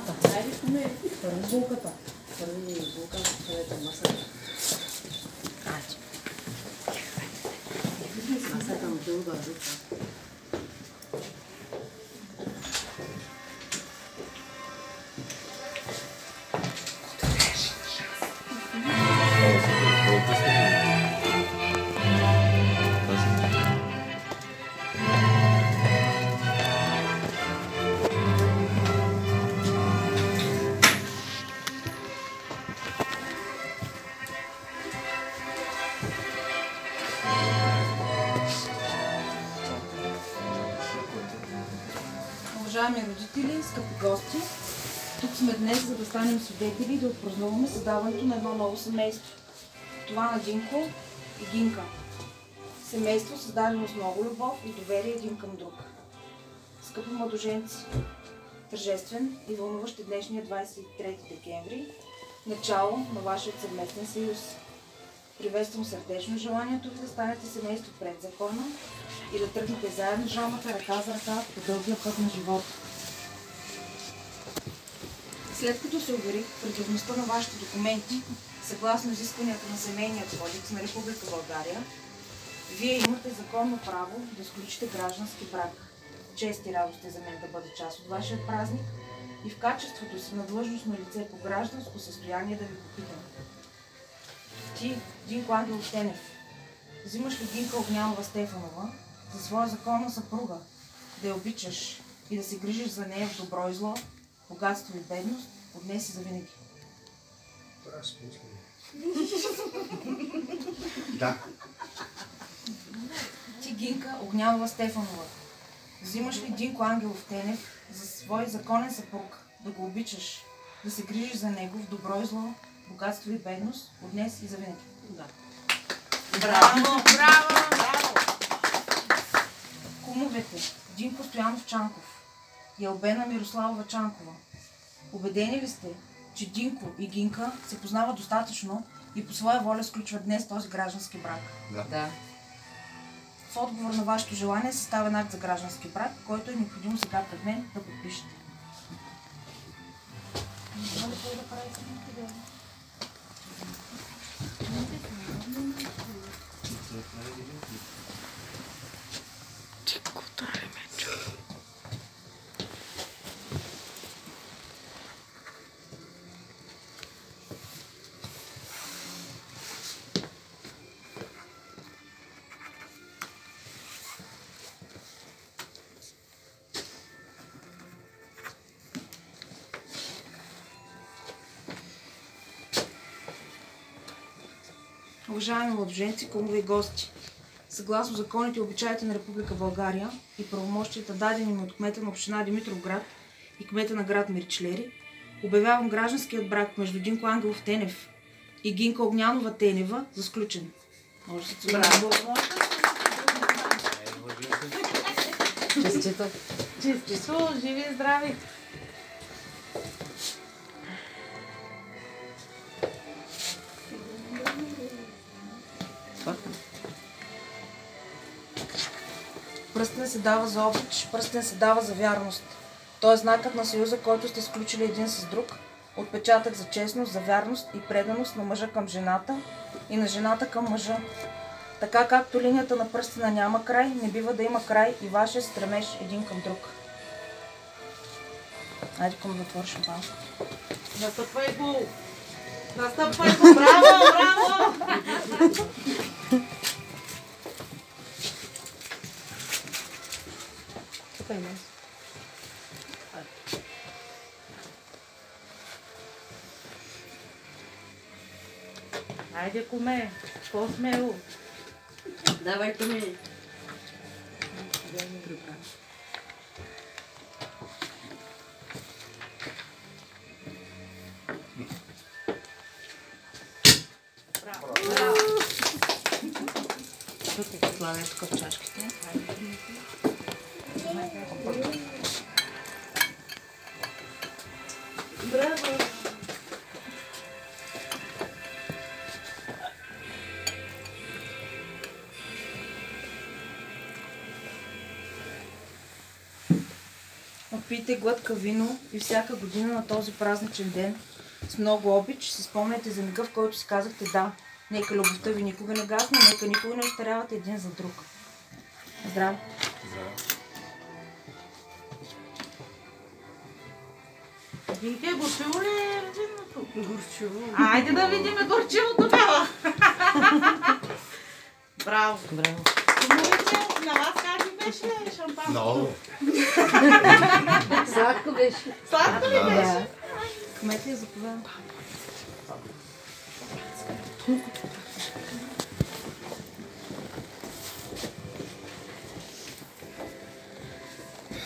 храната. Хайде, коме. Първи булката. Първи булката, където масата. Айде. Масата му дълга рука. Уважаеми родители, скъпи гости, тук сме днес, за да станем свидетели и да отпразнуваме създаването на едно ново семейство. Това на Динко и Гинка. Семейство, създадено с много любов и доверие един към друг. Скъпи младоженци, тържествен и вълнуващ е днешния 23 декември, начало на вашия съвместен съюз. Приветствам сърдечно желанието ви да станете семейство пред закона и да тръгнете заедно жамата ръка за ръка по дългия път на живота. След като се уверих в редовността на вашите документи, съгласно изискванията на Семейния кодекс на Република България, вие имате законно право да сключите граждански брак. Чест и радост е за мен да бъда част от вашия празник и в качеството си на длъжностно лице по гражданско състояние да ви попитам. Ти, Динко Ангелов Тенев, взимаш ли Гинка Огнянова Стефанова за своя законна съпруга, да я обичаш и да се грижиш за нея в добро и зло, богатство и бедност, от днес и завинаги? Да. Ти, Гинка Огнянова Стефанова, взимаш ли Динко Ангелов Тенев за свой законен съпруг, да го обичаш, да се грижиш за него в добро и зло, богатство и бедност, от днес и завинаги? Да. Браво! Браво! Браво! Кумовете Динко Стоянов Чанков и Албена Мирославова Чанкова, убедени ли сте, че Динко и Гинка се познават достатъчно и по своя воля сключват днес този граждански брак? Да. В отговор на вашето желание съставен акт за граждански брак, който е необходимо сега пред мен да подпишете. Уважаеми младоженци, кумове и гости, съгласно законите и обичаите на Република България и правомощията дадени ми от кмета на община Димитровград и кмета на град Миричлери, обявявам гражданският брак между Динко Ангелов Тенев и Гинка Огнянова Тенева за сключен. Може да се цели. Честито. Честито, живи и здрави. Пръстен се дава за обич, пръстен се дава за вярност. Той е знакът на съюза, който сте сключили един с друг, отпечатък за честност, за вярност и преданост на мъжа към жената и на жената към мъжа. Така както линията на пръстена няма край, не бива да има край и вашия стремеж един към друг. Айде към да отвориш банка. Настъпвай го! Настъпвай го! Браво! Браво! Тук има. Айде, куме, по-смело. Давай, куме. Браво! Тук слагай тук в чашките. Браво! пийте глътка вино и всяка година на този празничен ден с много обич си спомняте за мига, в който си казахте да. Нека любовта ви никога не гасне, нека никога не остарявате един за друг. Здраве! Винке, горчиво ли е виното? Горчиво. Айде да видим горчиво тогава. Браво. Браво. На вас как ви беше шампанско? Много. Сладко беше. Сладко ли беше? Да. Кмет ли заповяда?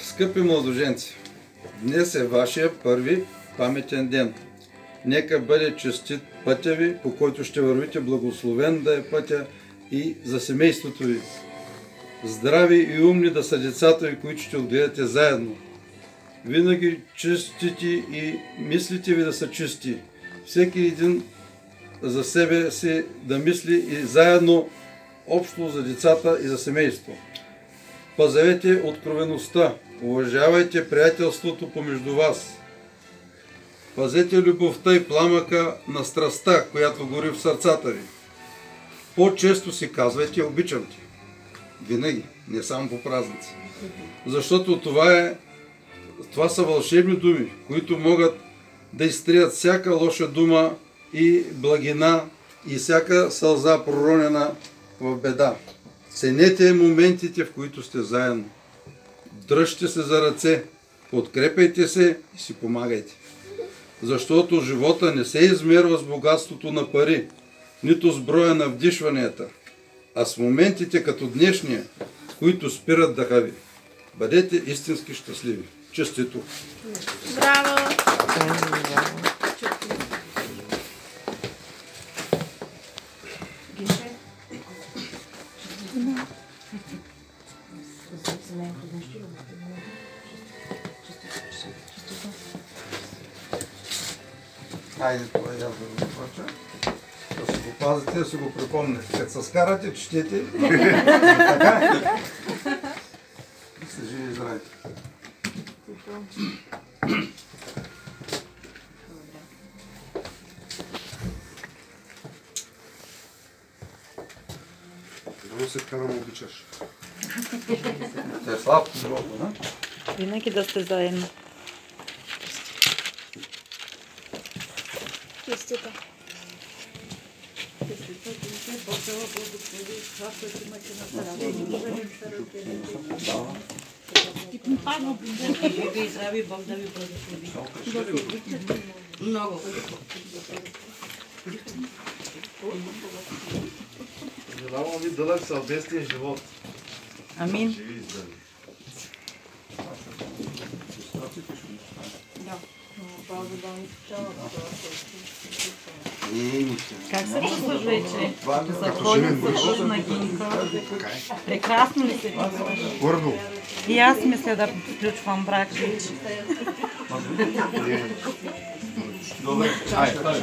Скъпи младоженци, днес е вашия първи паметен ден. Нека бъде честит пътя ви, по който ще вървите, благословен да е пътя и за семейството ви. Здрави и умни да са децата ви, които ще отгледате заедно. Винаги чистите и мислите ви да са чисти. Всеки един за себе си да мисли и заедно общо за децата и за семейство. Пазете откровеността, уважавайте приятелството помежду вас. Пазете любовта и пламъка на страстта, която гори в сърцата ви. По-често си казвайте обичам те. Винаги, не само по празници. Защото това са вълшебни думи, които могат да изтрият всяка лоша дума и благина и всяка сълза проронена в беда. Ценете моментите, в които сте заедно. Дръжте се за ръце, подкрепяйте се и си помагайте. Защото живота не се измерва с богатството на пари, нито с броя на вдишванията, а с моментите като днешния, които спират дъха ви. Бъдете истински щастливи. Честито! Браво! Хайде, това я да го започа. Да си го пазите, да си го припомните. Като се скарате, четете. Така? Да сте живи и здрави. Много се карам обичаш. Те е слаб живота, да? Винаги да сте заедно. Честито. Живи и здрави, Бог да ви благослови. Много. Желавам ви дълъг съвместен живот. Амин. Живи и здрави. Как се чувстваш вече? Заходи с на гинка. Прекрасно ли се чувстваш? Първо. И аз мисля да включвам брак.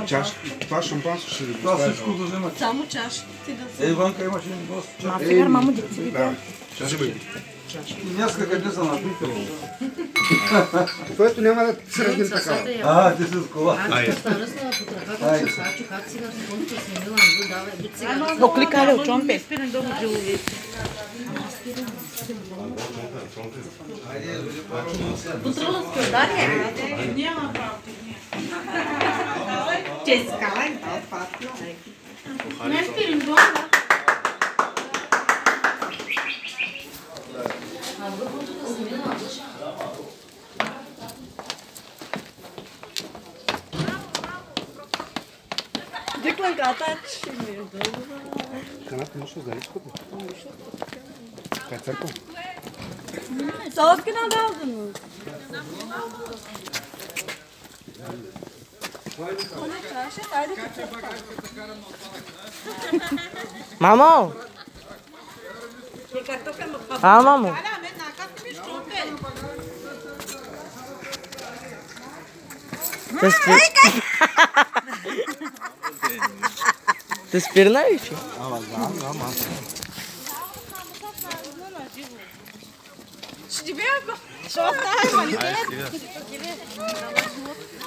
Чаш. Това шампанско ще ви Това поставя. всичко да вземат. Само чаш. Иванка имаше един гост. Ма сега мамо деци Да. Взимай. Днеска къде са напитали? Твоето няма да се раздим така. А, ти си с кола. Окликали от чомпе. Няма право. Че скалай, да, фатно. Не спирим дома. Диклан катач. Каната може да изкупи. Това е църква. Соски на дадено. Мамо! А, мамо! Te spirna više? Ще ти бяга. Що става?